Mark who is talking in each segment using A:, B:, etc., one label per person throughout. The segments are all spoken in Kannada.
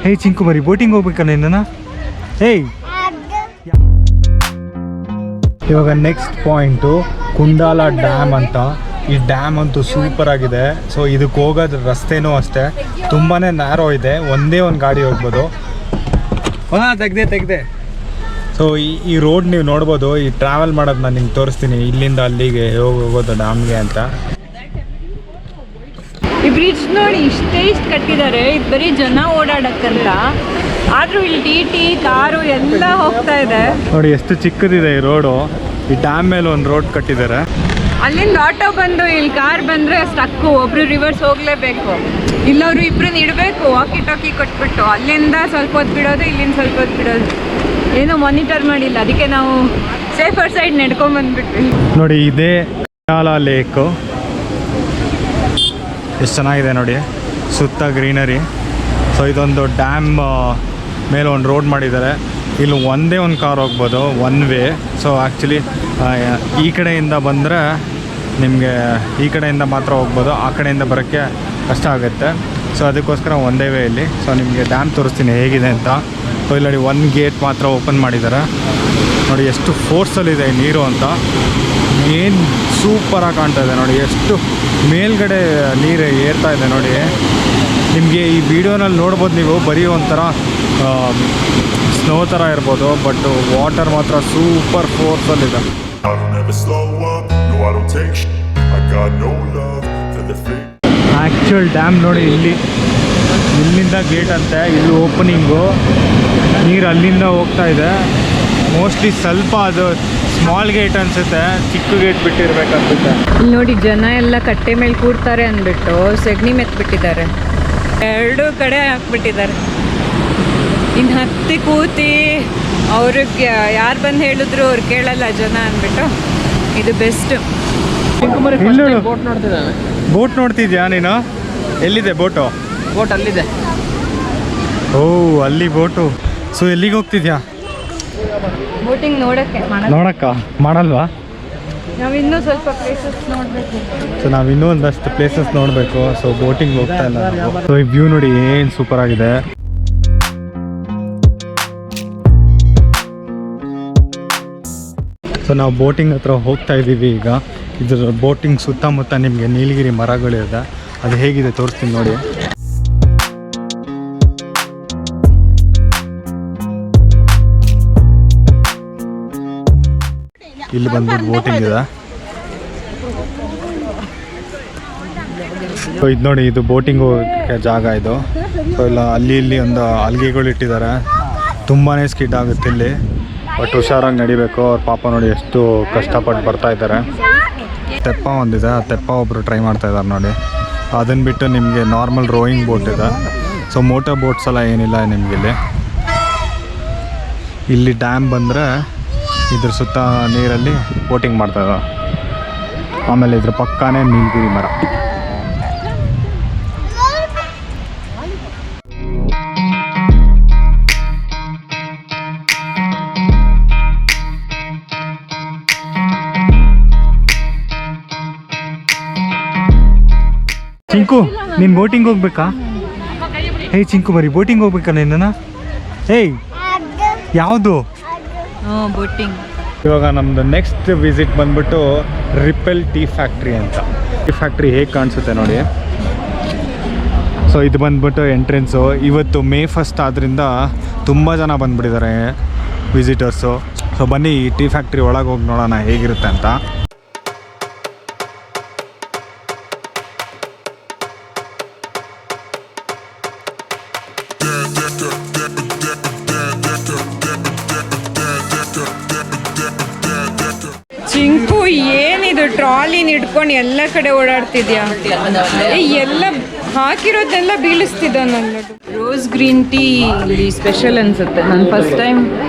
A: ಹೇ ಚಿಂಕು ಮರಿ ಬೋಟಿಂಗ್ ಹೋಗ್ಬೇಕಲ್ಲ ಇನ್ನೂ ಹೇಯ್. ಇವಾಗ ನೆಕ್ಸ್ಟ್ ಪಾಯಿಂಟು ಕುಂದಾಲ ಡ್ಯಾಮ್ ಅಂತ. ಈ ಡ್ಯಾಮ್ ಅಂತೂ ಸೂಪರ್ ಆಗಿದೆ. ಸೊ ಇದಕ್ಕೆ ಹೋಗೋದ್ರ ರಸ್ತೆನೂ ಅಷ್ಟೇ ತುಂಬಾ ನ್ಯಾರೋ ಇದೆ, ಒಂದೇ ಒಂದು ಗಾಡಿ ಹೋಗ್ಬೋದು. ತೆಗ್ದೆ ಸೊ ಈ ರೋಡ್ ನೀವು ನೋಡ್ಬೋದು. ಈ ಟ್ರಾವೆಲ್ ಮಾಡೋದು ನಾನು ನಿಮ್ಗೆ ತೋರಿಸ್ತೀನಿ, ಇಲ್ಲಿಂದ ಅಲ್ಲಿಗೆ ಹೋಗೋದು ಡ್ಯಾಮ್ಗೆ ಅಂತ.
B: ಈ ಬ್ರಿಡ್ಜ್ ನೋಡಿ ಇಷ್ಟು ಕಟ್ಟಿದ್ದಾರೆ, ಇದು ಬರೀ ಜನ ಓಡಾಡಕ್ಕಂತ. ಆದರೂ ಇಲ್ಲಿ ಟಿ ಕಾರು ಎಲ್ಲ ಹೋಗ್ತಾ ಇದೆ
A: ನೋಡಿ, ಎಷ್ಟು ಚಿಕ್ಕದಿದೆ ಈ ರೋಡು. ಈ ಡ್ಯಾಮ್ ಮೇಲೆ ಒಂದು ರೋಡ್ ಕಟ್ಟಿದ್ದಾರೆ.
B: ಅಲ್ಲಿಂದ ಆಟೋ ಬಂದು ಇಲ್ಲಿ ಕಾರ್ ಬಂದರೆ ಸ್ಟಕ್ಕು, ಒಬ್ರು ರಿವರ್ಸ್ ಹೋಗಲೇಬೇಕು. ಇಲ್ಲವರು ಇಬ್ಬರನ್ನ ಇಡಬೇಕು, ವಾಕಿ ಟಾಕಿ ಕೊಟ್ಬಿಟ್ಟು. ಅಲ್ಲಿಂದ ಸ್ವಲ್ಪ ಹೊತ್ತು ಬಿಡೋದು, ಇಲ್ಲಿಂದ ಸ್ವಲ್ಪ ಹೊತ್ತು ಬಿಡೋದು. ಏನೂ ಮಾನಿಟರ್ ಮಾಡಿಲ್ಲ, ಅದಕ್ಕೆ ನಾವು ಸೇಫರ್ ಸೈಡ್ ನಡ್ಕೊಂಡ್ಬಂದ್ಬಿಟ್ವಿ.
A: ನೋಡಿ ಇದೇ ಕುಂದಾಲ ಲೇಕು, ಎಷ್ಟು ಚೆನ್ನಾಗಿದೆ ನೋಡಿ, ಸುತ್ತ ಗ್ರೀನರಿ. ಸೊ ಇದೊಂದು ಡ್ಯಾಮ್ ಮೇಲೆ ಒಂದು ರೋಡ್ ಮಾಡಿದ್ದಾರೆ. ಇಲ್ಲಿ ಒಂದೇ ಒಂದು ಕಾರ್ ಹೋಗ್ಬೋದು, ಒನ್ ವೇ. ಸೊ ಆ್ಯಕ್ಚುಲಿ ಈ ಕಡೆಯಿಂದ ಬಂದರೆ ನಿಮಗೆ ಈ ಕಡೆಯಿಂದ ಮಾತ್ರ ಹೋಗ್ಬೋದು, ಆ ಕಡೆಯಿಂದ ಬರೋಕ್ಕೆ ಕಷ್ಟ ಆಗುತ್ತೆ. ಸೊ ಅದಕ್ಕೋಸ್ಕರ ಒಂದೇ ವೇ ಇಲ್ಲಿ. ಸೊ ನಿಮಗೆ ಡ್ಯಾಮ್ ತೋರಿಸ್ತೀನಿ ಹೇಗಿದೆ ಅಂತ. ಸೊ ಇಲ್ಲಿ ನೋಡಿ ಒಂದು ಗೇಟ್ ಮಾತ್ರ ಓಪನ್ ಮಾಡಿದ್ದಾರೆ. ನೋಡಿ ಎಷ್ಟು ಫೋರ್ಸಲ್ಲಿದೆ ನೀರು ಅಂತ. ಏನು ಸೂಪರಾಗಿ ಕಾಣ್ತಾ ಇದೆ ನೋಡಿ, ಎಷ್ಟು ಮೇಲ್ಗಡೆ ನೀರು ಏರ್ತಾ ಇದೆ ನೋಡಿ. ನಿಮಗೆ ಈ ವಿಡಿಯೋನಲ್ಲಿ ನೋಡ್ಬೋದು ನೀವು, ಬರೀ ಒಂಥರ ಸ್ನೋ ಥರ ಇರ್ಬೋದು, ಬಟ್ ವಾಟರ್ ಮಾತ್ರ ಸೂಪರ್ ಫೋರ್ಸಲ್ಲಿದೆ. ಆ್ಯಕ್ಚುಯಲ್ ಡ್ಯಾಮ್ ನೋಡಿ, ಇಲ್ಲಿಂದ ಗೇಟ್ ಅಂತೆ, ಇಲ್ಲಿ ಓಪನಿಂಗು. ನೀರು ಅಲ್ಲಿಂದ ಹೋಗ್ತಾ ಇದೆ. ಮೋಸ್ಟ್ಲಿ ಸ್ವಲ್ಪ ಅದು ಸ್ಮಾಲ್ ಗೇಟ್ ಅನಿಸುತ್ತೆ, ಚಿಕ್ಕ ಗೇಟ್ ಬಿಟ್ಟಿರ್ಬೇಕನ್ಸುತ್ತೆ.
B: ಇಲ್ಲಿ ನೋಡಿ ಜನ ಎಲ್ಲ ಕಟ್ಟೆ ಮೇಲೆ ಕೂರ್ತಾರೆ ಅಂದ್ಬಿಟ್ಟು ಸೆಗಣಿ ಮೆತ್ಬಿಟ್ಟಿದ್ದಾರೆ, ಎರಡೂ ಕಡೆ ಹಾಕ್ಬಿಟ್ಟಿದ್ದಾರೆ. ಇನ್ನು ಹತ್ತಿ ಕೂತಿ ಅವ್ರಿಗೆ ಯಾರು ಬಂದು ಹೇಳಿದ್ರು ಅವ್ರು ಕೇಳಲ್ಲ ಜನ ಅಂದ್ಬಿಟ್ಟು ಇದು ಬೆಸ್ಟ್.
A: ಬೋಟ್ ನೋಡ್ತಿದ್ಯಾ ನೀನು? ಎಲ್ಲಿದೆ ಬೋಟು?
C: ಬೋಟ್ ಅಲ್ಲಿದೆ.
A: ಓ ಅಲ್ಲಿ ಬೋಟು. ಸೊ ಎಲ್ಲಿಗೆ ಹೋಗ್ತಿದ್ಯಾ?
B: ಬೋಟಿಂಗ್
A: ನೋಡಕ್ಕ ಮಾಡಲ್ವಾ?
B: ನಾವಿನ್ನೂ ಸ್ವಲ್ಪ ಪ್ಲೇಸಸ್ ನೋಡಬೇಕು.
A: ಸೊ ನಾವು ಇನ್ನೂ ಒಂದಷ್ಟು ಪ್ಲೇಸಸ್ ನೋಡಬೇಕು. ಸೊ ಬೋಟಿಂಗ್ ಹೋಗ್ತಾ ಇಲ್ಲ. ಸೊ ಈ ವ್ಯೂ ನೋಡಿ ಏನು ಸೂಪರ್ ಆಗಿದೆ. ಸೊ ನಾವು ಬೋಟಿಂಗ್ ಹತ್ರ ಹೋಗ್ತಾ ಇದ್ದೀವಿ ಈಗ. ಇದ್ರ ಬೋಟಿಂಗ್ ಸುತ್ತಮುತ್ತ ನಿಮಗೆ ನೀಲಗಿರಿ ಮರಗಳಿದೆ, ಅದು ಹೇಗಿದೆ ತೋರಿಸ್ತೀನಿ ನೋಡಿ. ಇಲ್ಲಿ ಬಂದ್ಬಿಟ್ಟು ಬೋಟಿಂಗ್ ಇದೆ. ಸೊ ಇದು ನೋಡಿ, ಇದು ಬೋಟಿಂಗ್ ಹೋಗೋಕ್ಕೆ ಜಾಗ ಇದು. ಸೊ ಇಲ್ಲ ಅಲ್ಲಿ ಇಲ್ಲಿ ಒಂದು ಅಲ್ಗೆಗಳು ಇಟ್ಟಿದ್ದಾರೆ, ತುಂಬಾ ಸ್ಕಿಡ್ ಆಗುತ್ತೆ ಇಲ್ಲಿ. ಬಟ್ ಹುಷಾರಾಗಿ ನಡಿಬೇಕು. ಅವ್ರ ಪಾಪ ನೋಡಿ ಎಷ್ಟು ಕಷ್ಟಪಟ್ಟು ಬರ್ತಾ ಇದ್ದಾರೆ. ತೆಪ್ಪ ಒಂದಿದೆ, ಆ ತೆಪ್ಪ ಒಬ್ಬರು ಟ್ರೈ ಮಾಡ್ತಾ ಇದ್ದಾರೆ ನೋಡಿ. ಅದನ್ನು ಬಿಟ್ಟು ನಿಮಗೆ ನಾರ್ಮಲ್ ರೋಯಿಂಗ್ ಬೋಟ್ ಇದೆ. ಸೊ ಮೋಟರ್ ಬೋಟ್ಸ್ ಎಲ್ಲ ಏನಿಲ್ಲ ನಿಮಗಿಲ್ಲಿ. ಇಲ್ಲಿ ಡ್ಯಾಮ್ ಬಂದರೆ ಇದ್ರ ಸುತ್ತ ನೀರಲ್ಲಿ ಬೋಟಿಂಗ್ ಮಾಡ್ತಾಯಿದ್ದಾರೆ. ಆಮೇಲೆ ಇದ್ರ ಪಕ್ಕನೇ ನೀಲಗಿರಿ ಮರ. ಚಿಂಕು ನೀನು ಬೋಟಿಂಗ್ ಹೋಗ್ಬೇಕಾ? ಹೇ ಚಿಂಕು ಮರಿ ಬೋಟಿಂಗ್ ಹೋಗ್ಬೇಕಲ್ಲ ಇನ್ನೂ ಹೇಯ್. ಯಾವುದು?
B: ಬೋಟಿಂಗ್.
A: ಇವಾಗ ನಮ್ಮದು ನೆಕ್ಸ್ಟ್ ವಿಸಿಟ್ ಬಂದ್ಬಿಟ್ಟು ರಿಪೆಲ್ ಟೀ ಫ್ಯಾಕ್ಟ್ರಿ ಅಂತ. ಟೀ ಫ್ಯಾಕ್ಟ್ರಿ ಹೇಗೆ ಕಾಣಿಸುತ್ತೆ ನೋಡಿ. ಸೊ ಇದು ಬಂದ್ಬಿಟ್ಟು ಎಂಟ್ರೆನ್ಸು. ಇವತ್ತು May 1 ಆದ್ದರಿಂದ ತುಂಬ ಜನ ಬಂದುಬಿಟ್ಟಿದ್ದಾರೆ ವಿಸಿಟರ್ಸು. ಸೊ ಬನ್ನಿ ಈ ಟೀ ಫ್ಯಾಕ್ಟ್ರಿ ಒಳಗೆ ಹೋಗಿ ನೋಡೋಣ ಹೇಗಿರುತ್ತೆ ಅಂತ.
B: ಚಿಂಕು ಏನಿದು ಟ್ರಾಲಿನ ಹಿಡ್ಕೊಂಡು ಎಲ್ಲ ಕಡೆ ಓಡಾಡ್ತಿದ್ಯಾ? ಎಲ್ಲ ಹಾಕಿರೋದೆಲ್ಲ ಬೀಳಿಸ್ತಿದ್ದ ನನ್ನ. ರೋಸ್ ಗ್ರೀನ್ ಟೀ ಇಲ್ಲಿ ಸ್ಪೆಷಲ್ ಅನ್ಸುತ್ತೆ. ನಾನು first time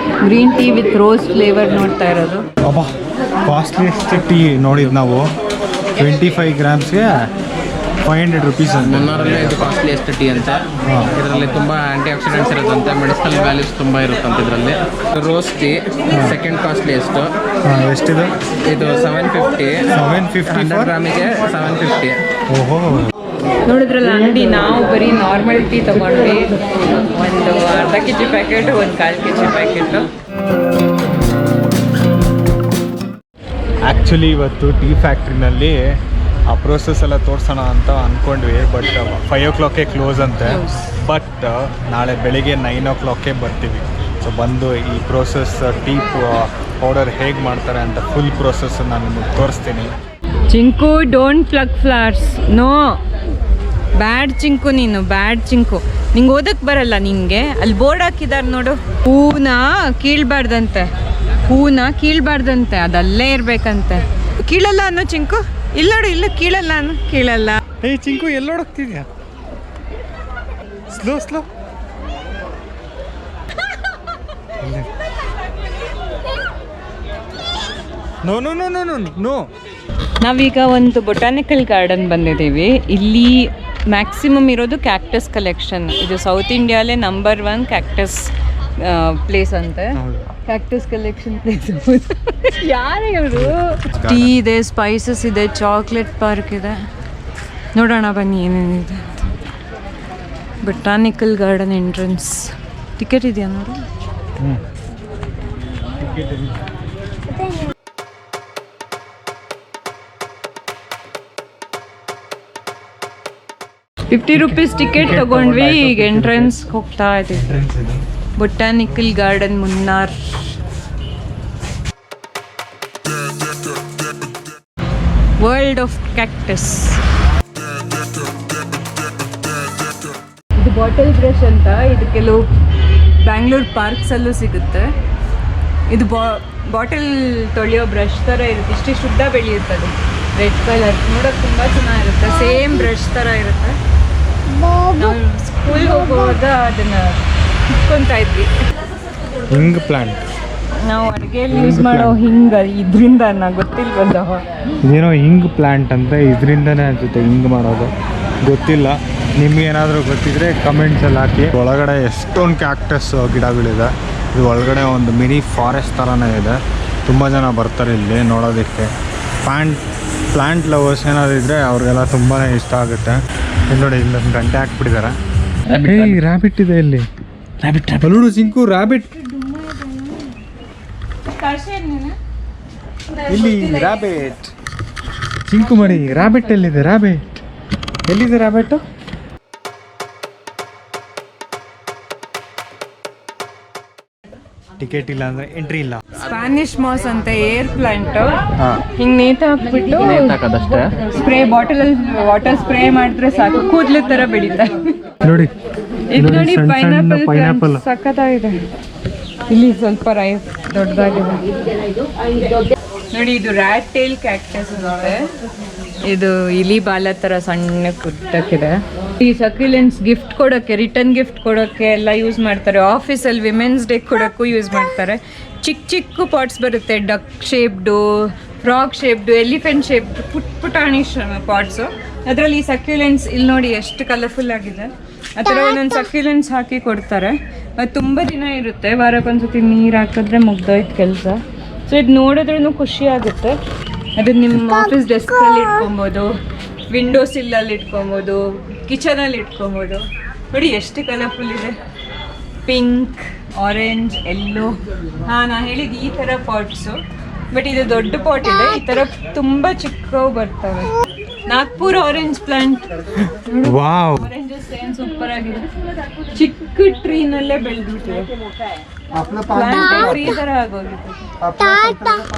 B: green tea with rose flavour ನೋಡ್ತಾ ಇರೋದು.
A: ಅಬ್ಬಾ ಕಾಸ್ಟ್ಲಿಯೆಸ್ಟ್ ಟೀ ನೋಡಿದ್ದು ನಾವು. 25 ಗ್ರಾಮ್ಸ್ಗೆ 500 rupees.
C: ಮುನ್ನಾರಲ್ಲೇ ಇದು ಕಾಸ್ಟ್ಲಿಯೆಸ್ಟ್ ಟೀ ಅಂತ. ಇದರಲ್ಲಿ ತುಂಬ ಆ್ಯಂಟಿ ಆಕ್ಸಿಡೆಂಟ್ಸ್ ಇರುತ್ತಂತೆ, ಮೆಡಿಸಿನಲ್ ವ್ಯಾಲ್ಯೂಸ್ ತುಂಬ ಇರುತ್ತಂತೆ ಇದರಲ್ಲಿ. Rose tea second costliest.
A: ಎಷ್ಟಿದೆ
C: ಇದು 750.
A: 750
C: 100 ಗ್ರಾಮಿಗೆ 750.
A: ಓಹೋ.
B: ನೋಡಿದ್ರಲ್ಲ ಅಂಗಡಿ, ನಾವು ಬರೀ ನಾರ್ಮಲ್ ಟೀ ತಗೊಂಡ್ವಿ. ಒಂದು ಅರ್ಧ ಕೆಜಿ ಪ್ಯಾಕೆಟ್, ಒಂದು 1/4 ಕೆಜಿ ಪ್ಯಾಕೆಟ್.
A: ಆ್ಯಕ್ಚುಲಿ ಇವತ್ತು ಟೀ ಫ್ಯಾಕ್ಟ್ರಿನಲ್ಲಿ ಆ ಪ್ರೋಸೆಸ್ ಎಲ್ಲ ತೋರಿಸೋಣ ಅಂತ ಅಂದ್ಕೊಂಡ್ವಿ. ಬಟ್ 5 o'clockಗೆ ಕ್ಲೋಸ್ ಅಂತೆ. ಬಟ್ ನಾಳೆ ಬೆಳಿಗ್ಗೆ 9 o'clockಗೆ ಬರ್ತೀವಿ. ಸೊ ಬಂದು ಈ ಪ್ರೋಸೆಸ್ ಟೀ ಪೌಡರ್ ಹೇಗೆ ಮಾಡ್ತಾರೆ ಅಂತ ಫುಲ್ ಪ್ರೋಸೆಸ್ ನಾನು ನಿಮಗೆ ತೋರಿಸ್ತೀನಿ.
B: Chinku, don't plug flowers. No, ಬ್ಯಾಡ್ ಚಿಂಕು, ನೀನು ಬ್ಯಾಡ್ ಚಿಂಕು. ನಿಂಗೆ ಓದಕ್ಕೆ ಬರಲ್ಲ ನಿಂಗೆ. ಅಲ್ಲಿ ಬೋರ್ಡ್ ಹಾಕಿದ್ದಾರೆ ನೋಡು, ಹೂನ ಕೀಳ್ಬಾರ್ದಂತೆ, ಅದಲ್ಲೇ ಇರ್ಬೇಕಂತೆ. ಕೀಳಲ್ಲ ಅನ್ನೋ ಚಿಂಕು. ಇಲ್ಲ ನೋಡು, ಇಲ್ಲ ಕೀಳಲ್ಲ ಅನ್ನೋ, ಕೀಳಲ್ಲ.
A: ಏಯ್ ಚಿಂಕು, ಎಲ್ಲೋಡೋಗ್ತಿದ್ಯಾ? ಸ್ಲೋ. ನೋ.
B: ನಾವೀಗ ಒಂದು ಬೊಟಾನಿಕಲ್ ಗಾರ್ಡನ್ ಬಂದಿದ್ದೀವಿ. ಇಲ್ಲಿ ಮ್ಯಾಕ್ಸಿಮಮ್ ಇರೋದು ಕ್ಯಾಕ್ಟಸ್ ಕಲೆಕ್ಷನ್. ಇದು ಸೌತ್ ಇಂಡಿಯಾಲೇ ನಂಬರ್ 1 ಕ್ಯಾಕ್ಟಸ್ ಪ್ಲೇಸ್ ಅಂತೆ. Cactus collection place. ಯಾರು ಇವರು? ಟೀ ಇದೆ, ಸ್ಪೈಸಸ್ ಇದೆ, ಚಾಕ್ಲೇಟ್ ಪಾರ್ಕ್ ಇದೆ. ನೋಡೋಣ ಬನ್ನಿ ಏನೇನಿದೆ. Botanical garden entrance. ಟಿಕೆಟ್ ಇದೆಯಾ ನೋಡು. ₹50 ಟಿಕೆಟ್ ತಗೊಂಡ್ವಿ. ಈಗ ಎಂಟ್ರೆನ್ಸ್ ಹೋಗ್ತಾ ಇದ್ದೀವಿ. Botanical garden Munnar. World of cactus. ಇದು ಬಾಟಲ್ ಬ್ರಷ್ ಅಂತ. ಇದು ಕೆಲವು ಬ್ಯಾಂಗ್ಳೂರ್ ಪಾರ್ಕ್ಸಲ್ಲೂ ಸಿಗುತ್ತೆ. ಇದು ಬಾಟಲ್ ತೊಳೆಯೋ ಬ್ರಷ್ ಥರ ಇರುತ್ತೆ. ಇಷ್ಟಿಷ್ಟು ಉದ್ದ ಬೆಳೆಯುತ್ತದೆ. ರೆಡ್ ಕಲರ್, ನೋಡೋಕೆ ತುಂಬ ಚೆನ್ನಾಗಿರುತ್ತೆ. ಸೇಮ್ ಬ್ರಷ್ ಥರ ಇರುತ್ತೆ. ನಾವು ಸ್ಕೂಲ್ಗೆ ಹೋಗುವಾಗ ಅದನ್ನು ಕಿತ್ಕೊತಾ ಇದ್ವಿ.
A: ಹಿಂಗ್ ಪ್ಲಾಂಟ್
B: ನಾವು ಅಡುಗೆಯಲ್ಲಿ ಯೂಸ್ ಮಾಡೋ ಹಿಂಗ, ಇದರಿಂದ ಗೊತ್ತಿಲ್ವಲ್ಲ.
A: ಇದೇನೋ ಹಿಂಗ್ ಪ್ಲಾಂಟ್ ಅಂತ, ಇದರಿಂದನೇ ಅನ್ಸುತ್ತೆ ಹಿಂಗ್ ಮಾಡೋದು. ಗೊತ್ತಿಲ್ಲ, ನಿಮ್ಗೆ ಏನಾದರೂ ಗೊತ್ತಿದ್ರೆ ಕಮೆಂಟ್ಸಲ್ಲಿ ಹಾಕಿ. ಒಳಗಡೆ ಎಷ್ಟೊಂದು ಕ್ಯಾಕ್ಟಸ್ ಗಿಡಗಳಿದೆ. ಇದು ಒಳಗಡೆ ಒಂದು ಮಿನಿ ಫಾರೆಸ್ಟ್ ಥರನೇ ಇದೆ. ತುಂಬ ಜನ ಬರ್ತಾರೆ ಇಲ್ಲಿ ನೋಡೋದಕ್ಕೆ. ಪ್ಲಾಂಟ್ ಲವರ್ಸ್ ಏನಾದ್ರು ಇದ್ದರೆ ಅವ್ರಿಗೆಲ್ಲ ತುಂಬಾ ಇಷ್ಟ ಆಗುತ್ತೆ. ಇಲ್ಲಿ ನೋಡಿ, ಇಲ್ಲೊಂದು ಗಂಟೆ ಹಾಕ್ಬಿಟ್ಟಿದ್ದಾರೆ. ರ್ಯಾಬಿಟ್ ಇದೆ ಇಲ್ಲಿ. ನೋಡು ಚಿಂಕು, ರ್ಯಾಬಿಟ್ ಇಲ್ಲಿ. ರ್ಯಾಬಿಟ್ ಚಿಂಕು ಮಾಡಿ. ರ್ಯಾಬಿಟ್ ಎಲ್ಲಿದೆ? ಎಲ್ಲಿದೆ ರ್ಯಾಬಿಟ್? ಟಿಕೆಟ್ ಇಲ್ಲ ಅಂದ್ರೆ ಎಂಟ್ರಿ ಇಲ್ಲ.
B: ಸ್ಪ್ಯಾನಿಷ್ ಮಾಸ್ ಅಂತ ಏರ್ ಪ್ಲಾಂಟ್. ಹಿಂಗ್ ನೇತ ಹಾಕ್ಬಿಟ್ಟು ಸ್ಪ್ರೇ ಬಾಟಲಲ್ಲಿ ವಾಟರ್ ಸ್ಪ್ರೇ ಮಾಡಿದ್ರೆ ಸಾಕು, ಕೂದಲು ತರ ಬೆಳೀತಾರೆ.
A: ನೋಡಿ,
B: ಇದು ನೋಡಿ, ಪೈನಾಪಲ್ ಸಖತ್ತಾಗಿದೆ. ಇಲ್ಲಿ ಸ್ವಲ್ಪ ರೈಸ್ ದೊಡ್ಡದಾಗಿದೆ ನೋಡಿ. ಇದು ರ್ಯಾಟ್ ಟೇಲ್ ಕ್ಯಾಕ್ಟಸ್ ಅಂತೆ. ಇದು ಇಲಿ ಬಾಲ ಥರ ಸಣ್ಣ ಕುದ್ದಕ್ಕಿದೆ. ಈ ಸಕ್ಯುಲೆನ್ಸ್ ಗಿಫ್ಟ್ ಕೊಡೋಕ್ಕೆ, ರಿಟರ್ನ್ ಗಿಫ್ಟ್ ಕೊಡೋಕ್ಕೆ ಎಲ್ಲ ಯೂಸ್ ಮಾಡ್ತಾರೆ. ಆಫೀಸಲ್ಲಿ ವಿಮೆನ್ಸ್ ಡೇ ಕೊಡೋಕ್ಕೂ ಯೂಸ್ ಮಾಡ್ತಾರೆ. ಚಿಕ್ಕ ಪಾಟ್ಸ್ ಬರುತ್ತೆ, ಡಕ್ ಶೇಪ್ಡು, ಫ್ರಾಗ್ ಶೇಪ್ಡು, ಎಲಿಫೆಂಟ್ ಶೇಪ್ಡು, ಪುಟಾಣಿ ಪಾಟ್ಸು. ಅದರಲ್ಲಿ ಈ ಸಕ್ಯುಲೆನ್ಸ್ ಇಲ್ಲಿ ನೋಡಿ ಎಷ್ಟು ಕಲರ್ಫುಲ್ ಆಗಿದೆ. ಆ ಥರ ಒಂದೊಂದು ಸಕ್ಯುಲೆನ್ಸ್ ಹಾಕಿ ಕೊಡ್ತಾರೆ. ಅದು ತುಂಬ ದಿನ ಇರುತ್ತೆ. ವಾರಕ್ಕೊಂದ್ಸತಿ ನೀರು ಹಾಕಿದ್ರೆ ಮುಗ್ದೋಯ್ತು ಕೆಲಸ. ಸೊ ಇದು ನೋಡಿದ್ರೂ ಖುಷಿ ಆಗುತ್ತೆ. ಅದು ನಿಮ್ಮ ಆಫೀಸ್ ಡೆಸ್ಕಲ್ಲಿ ಇಟ್ಕೊಬೋದು, ವಿಂಡೋಸ್ ಇಲ್ಲಲ್ಲಿ ಇಟ್ಕೊಬೋದು, ಕಿಚನಲ್ಲಿ ಇಟ್ಕೊಬೋದು. ನೋಡಿ ಎಷ್ಟು ಕಲರ್ಫುಲ್ ಇದೆ. ಪಿಂಕ್, ಆರೆಂಜ್, ಎಲ್ಲೋ. ನಾನು ಹೇಳಿದ್ದು ಈ ಥರ ಪಾಟ್ಸು. ಬಟ್ ಇದು ದೊಡ್ಡ ಪಾಟ್ ಇದೆ. ಈ ಥರ ತುಂಬ ಚಿಕ್ಕವು ಬರ್ತವೆ. Nagpur orange plant. ಆರೆಂಜಸ್ ಏನು ಸೂಪರ್ ಆಗಿದೆ. ಚಿಕ್ಕ ಟ್ರೀನಲ್ಲೇ ಬೆಳೆದ್ಬಿಟ್ಟಿದೆ. ಟ್ರೀ ಥರ ಆಗೋಗಿದೆ.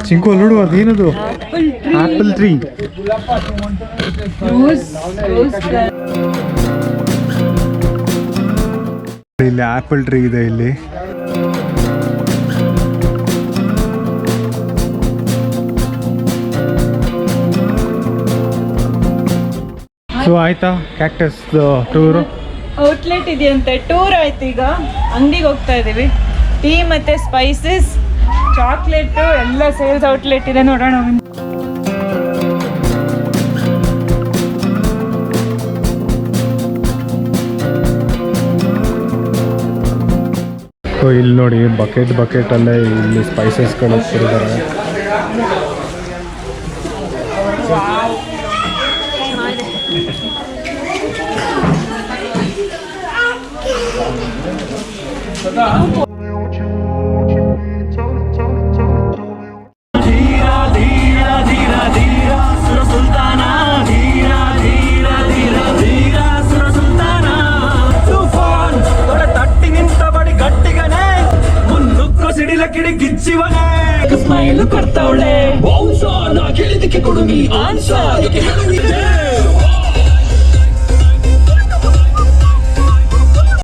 A: ಚಿಂಕು ನೋಡು, ಅದೇನದು? Apple tree. ಇಲ್ಲಿ ಆಪಲ್ ಟ್ರೀ ಇದೆ ಇಲ್ಲಿ. ಸೊ ಆಯ್ತಾ ಕ್ಯಾಕ್ಟಸ್ ಟೂರು?
B: ಔಟ್ಲೆಟ್ ಇದೆಯಂತೆ. ಟೂರ್ ಆಯ್ತು. ಈಗ ಅಂಗಡಿಗೆ ಹೋಗ್ತಾ ಇದ್ದೀವಿ. ಟೀ ಮತ್ತೆ ಸ್ಪೈಸಸ್, ಚಾಕ್ಲೇಟ್ ಎಲ್ಲ ಸೇಲ್ಸ್ ಔಟ್ಲೆಟ್ ಇದೆ. ನೋಡೋಣ.
A: ಸೊ ಇಲ್ಲಿ ನೋಡಿ, ಬಕೆಟಲ್ಲೇ ಇಲ್ಲಿ ಸ್ಪೈಸಸ್ಗಳು ಕೊಟ್ಟಿದ್ದಾರೆ.
D: ಸ್ಮೈಲ್ ಕೊಡ್ತಾವಳೆ ಕೇಳಿದಕ್ಕೆ ಕೊಡು ನೀ ಆನ್ಸರ್